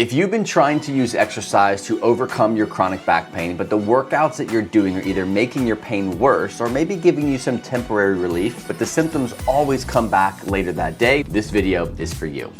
If you've been trying to use exercise to overcome your chronic back pain, but the workouts that you're doing are either making your pain worse or maybe giving you some temporary relief, but the symptoms always come back later that day, this video is for you.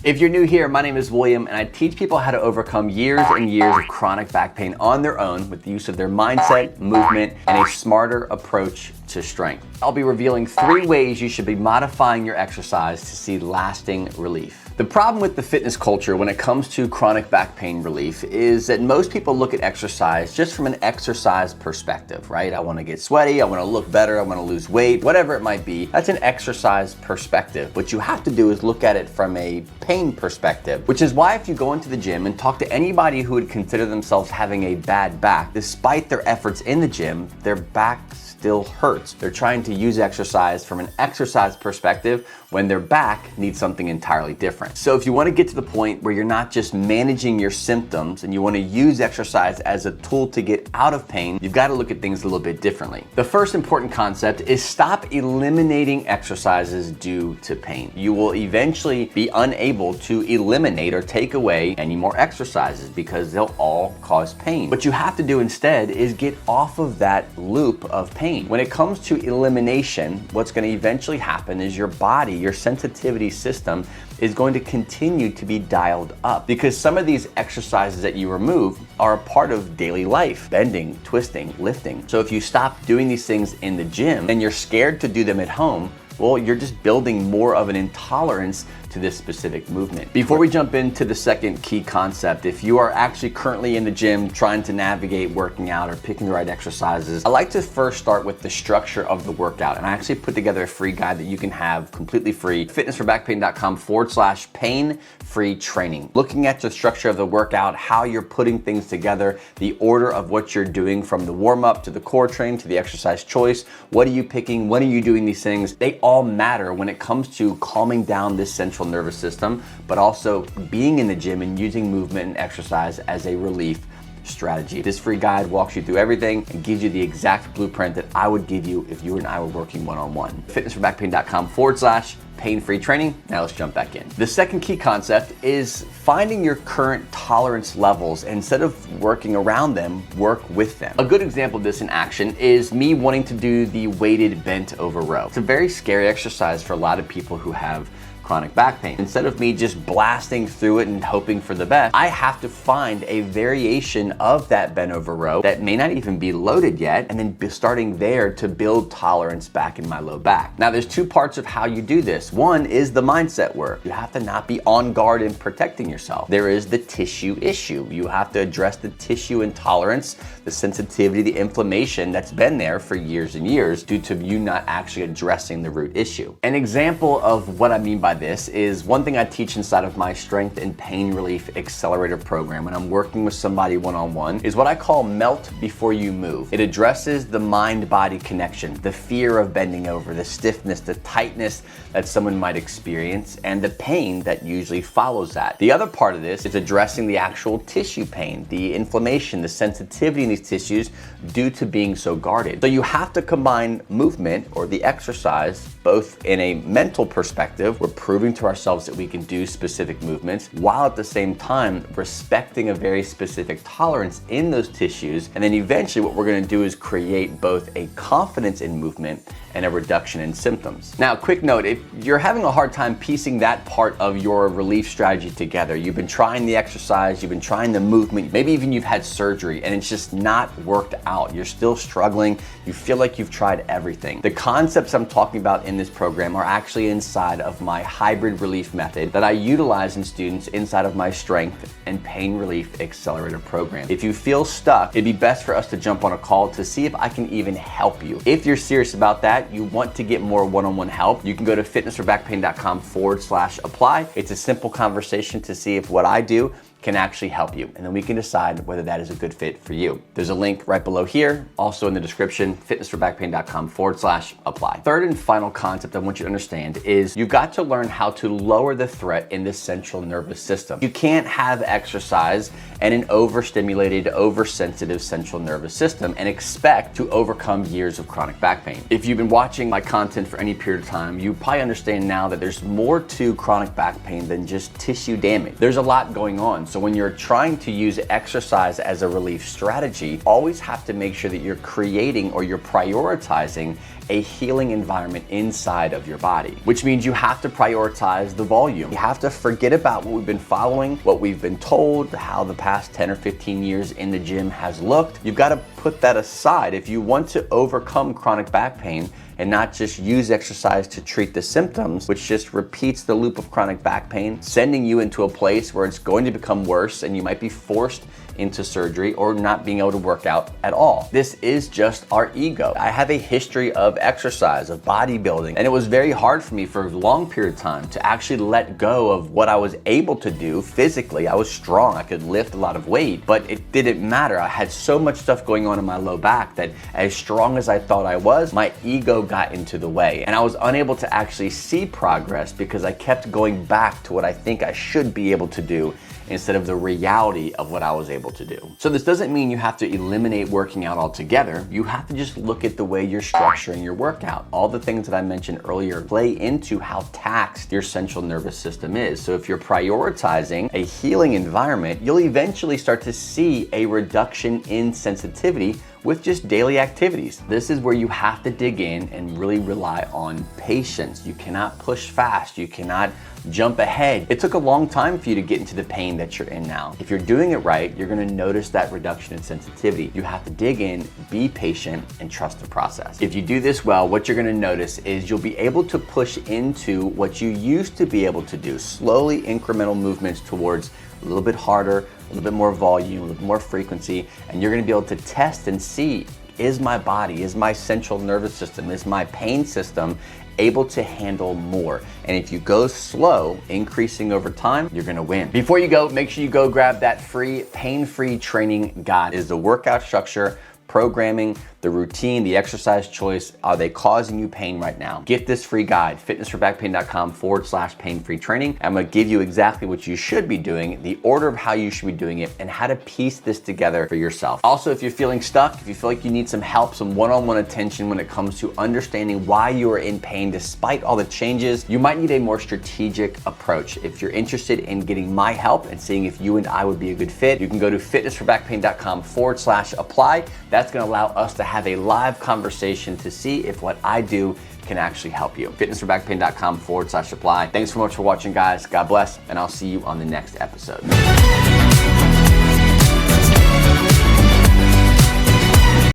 If you're new here, my name is William and I teach people how to overcome years and years of chronic back pain on their own with the use of their mindset, movement, and a smarter approach to strength. I'll be revealing 3 ways you should be modifying your exercise to see lasting relief. The problem with the fitness culture when it comes to chronic back pain relief is that most people look at exercise just from an exercise perspective, right? I want to get sweaty, I want to look better, I want to lose weight, whatever it might be. That's an exercise perspective. What you have to do is look at it from a pain perspective, which is why if you go into the gym and talk to anybody who would consider themselves having a bad back, despite their efforts in the gym, their back still hurts. They're trying to use exercise from an exercise perspective when their back needs something entirely different. So if you want to get to the point where you're not just managing your symptoms and you want to use exercise as a tool to get out of pain, you've got to look at things a little bit differently. The first important concept is stop eliminating exercises due to pain. You will eventually be unable to eliminate or take away any more exercises because they'll all cause pain. What you have to do instead is get off of that loop of pain. When it comes to elimination, what's going to eventually happen is your body, your sensitivity system is going to continue to be dialed up because some of these exercises that you remove are a part of daily life, bending, twisting, lifting. So if you stop doing these things in the gym and you're scared to do them at home, well, you're just building more of an intolerance to this specific movement. Before we jump into the second key concept, if you are actually currently in the gym trying to navigate working out or picking the right exercises, I like to first start with the structure of the workout. And I actually put together a free guide that you can have completely free, fitnessforbackpain.com/pain-free training. Looking at the structure of the workout, how you're putting things together, the order of what you're doing from the warm up to the core train to the exercise choice, what are you picking, when are you doing these things? They all matter when it comes to calming down this central nervous system, but also being in the gym and using movement and exercise as a relief strategy. This free guide walks you through everything and gives you the exact blueprint that I would give you if you and I were working one-on-one. fitnessforbackpain.com/pain-free training. Now let's jump back in. The second key concept is finding your current tolerance levels. Instead of working around them, work with them. A good example of this in action is me wanting to do the weighted bent over row. It's a very scary exercise for a lot of people who have chronic back pain. Instead of me just blasting through it and hoping for the best, I have to find a variation of that bent over row that may not even be loaded yet, and then starting there to build tolerance back in my low back. Now there's 2 parts of how you do this. One is the mindset work. You have to not be on guard and protecting yourself. There is the tissue issue. You have to address the tissue intolerance, the sensitivity, the inflammation that's been there for years and years due to you not actually addressing the root issue. An example of what I mean by this is one thing I teach inside of my Strength and Pain Relief Accelerator program when I'm working with somebody one-on-one is what I call melt before you move. It addresses the mind-body connection, the fear of bending over, the stiffness, the tightness that someone might experience, and the pain that usually follows that. The other part of this is addressing the actual tissue pain, the inflammation, the sensitivity in these tissues due to being so guarded. So you have to combine movement or the exercise both in a mental perspective, we're proving to ourselves that we can do specific movements, while at the same time respecting a very specific tolerance in those tissues. And then eventually what we're going to do is create both a confidence in movement and a reduction in symptoms. Now, quick note, if you're having a hard time piecing that part of your relief strategy together, you've been trying the exercise, you've been trying the movement, maybe even you've had surgery and it's just not worked out. You're still struggling. You feel like you've tried everything. The concepts I'm talking about in this program are actually inside of my hybrid relief method that I utilize in students inside of my Strength and Pain Relief Accelerator program. If you feel stuck, it'd be best for us to jump on a call to see if I can even help you. If you're serious about that, you want to get more one-on-one help, you can go to fitnessforbackpain.com/apply. It's a simple conversation to see if what I do can actually help you. And then we can decide whether that is a good fit for you. There's a link right below here, also in the description, fitnessforbackpain.com/apply. Third and final concept I want you to understand is you've got to learn how to lower the threat in the central nervous system. You can't have exercise and an overstimulated, oversensitive central nervous system and expect to overcome years of chronic back pain. If you've been watching my content for any period of time, you probably understand now that there's more to chronic back pain than just tissue damage. There's a lot going on. So when you're trying to use exercise as a relief strategy, always have to make sure that you're creating or you're prioritizing a healing environment inside of your body, which means you have to prioritize the volume. You have to forget about what we've been following, what we've been told, how the past 10 or 15 years in the gym has looked. You've got to put that aside. If you want to overcome chronic back pain and not just use exercise to treat the symptoms, which just repeats the loop of chronic back pain, sending you into a place where it's going to become worse and you might be forced into surgery or not being able to work out at all. This is just our ego. I have a history of exercise, of bodybuilding, and it was very hard for me for a long period of time to actually let go of what I was able to do physically. I was strong, I could lift a lot of weight, but it didn't matter. I had so much stuff going on in my low back that as strong as I thought I was, my ego got into the way. And I was unable to actually see progress because I kept going back to what I think I should be able to do instead of the reality of what I was able to do. So this doesn't mean you have to eliminate working out altogether. You have to just look at the way you're structuring your workout. All the things that I mentioned earlier play into how taxed your central nervous system is. So if you're prioritizing a healing environment, you'll eventually start to see a reduction in sensitivity with just daily activities. This is where you have to dig in and really rely on patience. You cannot push fast. You cannot jump ahead. It took a long time for you to get into the pain that you're in now. If you're doing it right, you're gonna notice that reduction in sensitivity. You have to dig in, be patient, and trust the process. If you do this well, what you're gonna notice is you'll be able to push into what you used to be able to do, slowly incremental movements towards a little bit harder, a little bit more volume, a little bit more frequency, and you're gonna be able to test and see, is my body, is my central nervous system, is my pain system able to handle more? And if you go slow, increasing over time, you're gonna win. Before you go, make sure you go grab that free pain-free training guide. It is the workout structure, programming, the routine, the exercise choice. Are they causing you pain right now? Get this free guide, fitnessforbackpain.com/pain-free training. I'm gonna give you exactly what you should be doing, the order of how you should be doing it, and how to piece this together for yourself. Also, if you're feeling stuck, if you feel like you need some help, some one-on-one attention when it comes to understanding why you are in pain despite all the changes, you might need a more strategic approach. If you're interested in getting my help and seeing if you and I would be a good fit, you can go to fitnessforbackpain.com/apply. That's gonna allow us to have a live conversation to see if what I do can actually help you. fitnessforbackpain.com/apply. Thanks so much for watching, guys. God bless, and I'll see you on the next episode.